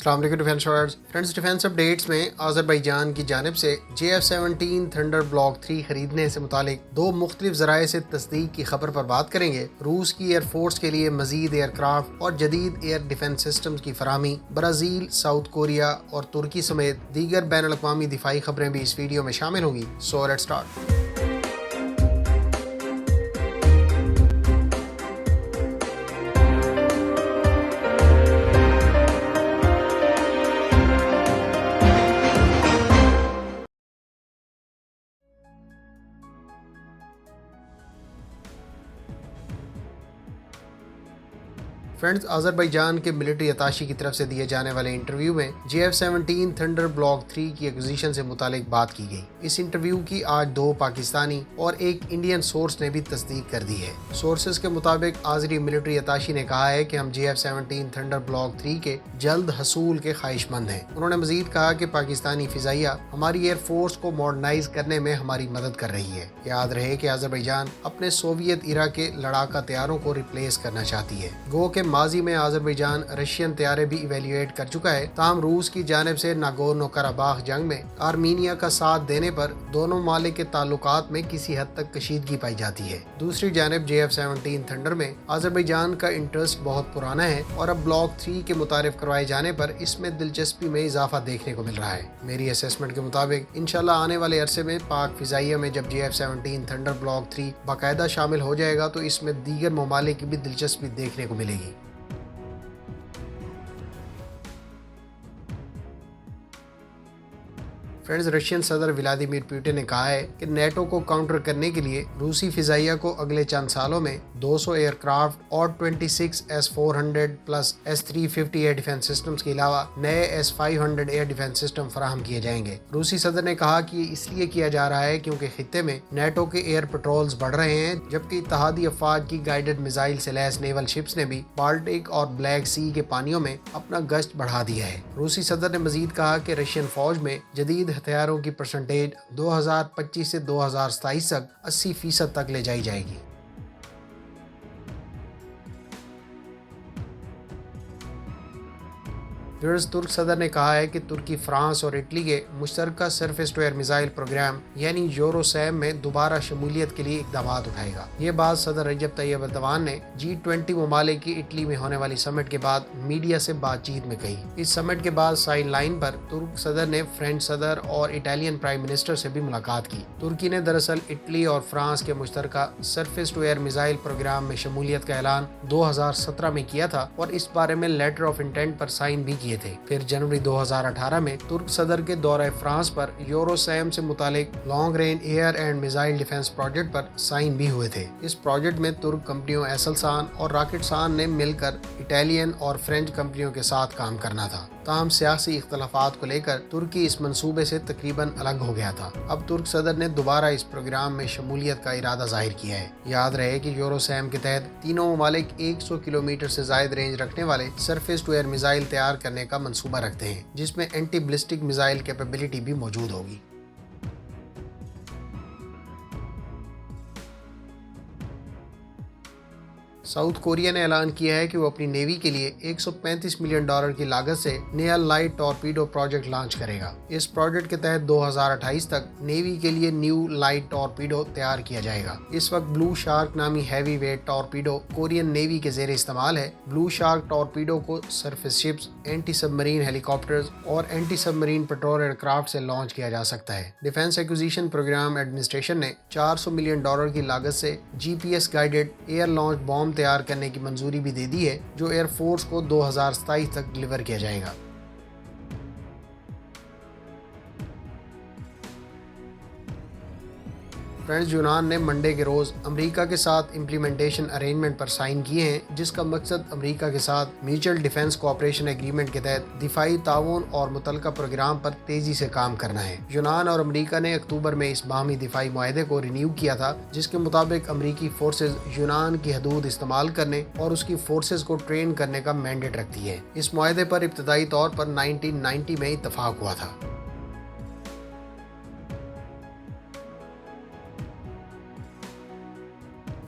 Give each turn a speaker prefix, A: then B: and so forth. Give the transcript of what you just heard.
A: السلام علیکم defence words friends, defence updates میں آذربائیجان کی جانب سے JF-17 تھنڈر بلاک 3 خریدنے سے متعلق دو مختلف ذرائع سے تصدیق کی خبر پر بات کریں گے۔ روس کی ایئر فورس کے لیے مزید ایئر کرافٹ اور جدید ایئر ڈیفینس سسٹمز کی فراہمی، برازیل، ساؤتھ کوریا اور ترکی سمیت دیگر بین الاقوامی دفاعی خبریں بھی اس ویڈیو میں شامل ہوں گی۔ So let's start. Friends, Azerbaijan کے ملٹری اتاشی کی طرف سے دیے جانے والے انٹرویو میں JF-17 تھنڈر بلاک 3 کی ایکوزیشن سے متعلق بات کی گئی۔ اس انٹرویو کی آج دو پاکستانی اور ایک انڈین سورس نے بھی تصدیق کر دی ہے۔ سورسز کے مطابق آذری ملٹری اتاشی نے کہا ہے کہ ہم JF-17 تھنڈر بلاک 3 کے جلد حصول کے خواہش مند ہیں۔ انہوں نے مزید کہا کہ پاکستانی فضائیہ ہماری ایئر فورس کو ماڈرنائز کرنے میں ہماری مدد کر رہی ہے۔ یاد رہے کہ آذربائیجان اپنے سوویت ایرا کے لڑاکا طیاروں کو ریپلیس کرنا چاہتی ہے۔ گو کہ ماضی میں آذربائیجان رشین طیارے بھی ایویلیویٹ کر چکا ہے، تاہم روس کی جانب سے ناگورنو قراباخ جنگ میں آرمینیا کا ساتھ دینے پر دونوں ممالک کے تعلقات میں کسی حد تک کشیدگی پائی جاتی ہے۔ دوسری جانب JF-17 تھنڈر میں آذربائیجان کا انٹرسٹ بہت پرانا ہے اور اب بلاک 3 کے متعارف کروائے جانے پر اس میں دلچسپی میں اضافہ دیکھنے کو مل رہا ہے۔ میری اسیسمنٹ کے مطابق انشاءاللہ آنے والے عرصے میں پاک فضائیہ میں جب JF-17 تھنڈر بلاک 3 باقاعدہ شامل ہو جائے گا تو اس میں دیگر ممالک کی بھی دلچسپی دیکھنے کو ملے گی۔ فرینڈز، رشین صدر ولادیمیر پوٹن نے کہا ہے کہ نیٹو کو کاؤنٹر کرنے کے لیے روسی فضائیہ کو اگلے چند سالوں میں 200 ایئر کرافٹ اور 26 S-400 plus S-350 year defence systems کے علاوہ نئے S-500 ایئر ڈیفینس سسٹم فراہم کیے جائیں گے۔ روسی صدر نے کہا کہ یہ اس لیے کیا جا رہا ہے کیونکہ خطے میں نیٹو کے ایئر پیٹرولز بڑھ رہے ہیں، جبکہ اتحادی افواج کی گائیڈڈ میزائل سے لیس نیول شپس نے بھی بالٹک اور بلیک سی کے پانیوں میں اپنا گشت بڑھا دیا ہے۔ روسی صدر نے مزید کہا کہ رشین فوج میں جدید ہتھیاروں کی پرسنٹیج 2025 سے 2027 تک 80% تک لے جائی جائے گی۔ ترک صدر نے کہا ہے کہ ترکی فرانس اور اٹلی کے مشترکہ surface to air missile programme یعنی یوروسیم میں دوبارہ شمولیت کے لیے اقدامات اٹھائے گا۔ یہ بات صدر رجب طیب ایردوان نے G20 ممالک کی اٹلی میں ہونے والی سمٹ کے بعد میڈیا سے بات چیت میں کہی۔ اس سمٹ کے بعد سائیڈ لائن پر ترک صدر نے فرینچ صدر اور اٹالین پرائم منسٹر سے بھی ملاقات کی۔ ترکی نے دراصل اٹلی اور فرانس کے مشترکہ surface to air missile programme میں شمولیت کا اعلان 2017 میں کیا تھا اور اس بارے میں لیٹر آف انٹینٹ پر سائن بھی کیے تھے۔ پھر جنوری 2018 میں ترک صدر کے دورہ فرانس پر یوروسیم سے متعلق long range air and missile defence project پر سائن بھی ہوئے تھے۔ اس پروجیکٹ میں ترک کمپنیوں ایسلسان اور راکٹسان نے مل کر اٹالین اور فرینچ کمپنیوں کے ساتھ کام کرنا تھا۔ تاہم سیاسی اختلافات کو لے کر ترکی اس منصوبے سے تقریباً الگ ہو گیا تھا۔ اب ترک صدر نے دوبارہ اس پروگرام میں شمولیت کا ارادہ ظاہر کیا ہے۔ یاد رہے کہ یوروسیم کے تحت تینوں ممالک 100 کلومیٹر سے زائد رینج رکھنے والے سرفیس ٹو ایئر میزائل تیار کرنے کا منصوبہ رکھتے ہیں، جس میں اینٹی بلسٹک میزائل کیپیبلٹی بھی موجود ہوگی۔ ساؤتھ کوریا نے اعلان کیا ہے کہ وہ اپنی نیوی کے لیے $135 ملین کی لاگت سے نیا لائٹ ٹورپیڈو پروجیکٹ لانچ کرے گا۔ اس پروجیکٹ کے تحت 2028 تک نیوی کے لیے نیو لائٹ ٹورپیڈو تیار کیا جائے گا۔ اس وقت بلو شارک نامی ہیوی ویٹ ٹورپیڈو کورین نیوی کے زیر استعمال ہے۔ بلو شارک ٹورپیڈو کو سرفیس شپس، اینٹی سب مرین ہیلی کاپٹرز اور اینٹی سب مرین پیٹرول ایئر کرافٹ سے لانچ کیا جا سکتا ہے۔ ڈیفینس ایکوزیشن پروگرام ایڈمنسٹریشن نے $400 ملین کی لاگت سے GPS guided air launch bomb تیار کرنے کی منظوری بھی دے دی ہے، جو ایئر فورس کو 2027 تک ڈلیور کیا جائے گا۔ فرینڈز، یونان نے منڈے کے روز امریکہ کے ساتھ امپلیمنٹیشن ارینجمنٹ پر سائن کیے ہیں، جس کا مقصد امریکہ کے ساتھ میوچل ڈیفینس کوآپریشن ایگریمنٹ کے تحت دفاعی تعاون اور متعلقہ پروگرام پر تیزی سے کام کرنا ہے۔ یونان اور امریکہ نے اکتوبر میں اس باہمی دفاعی معاہدے کو رینیو کیا تھا، جس کے مطابق امریکی فورسز یونان کی حدود استعمال کرنے اور اس کی فورسز کو ٹرین کرنے کا مینڈیٹ رکھتی ہے۔ اس معاہدے پر ابتدائی طور پر 1990 میں اتفاق ہوا تھا۔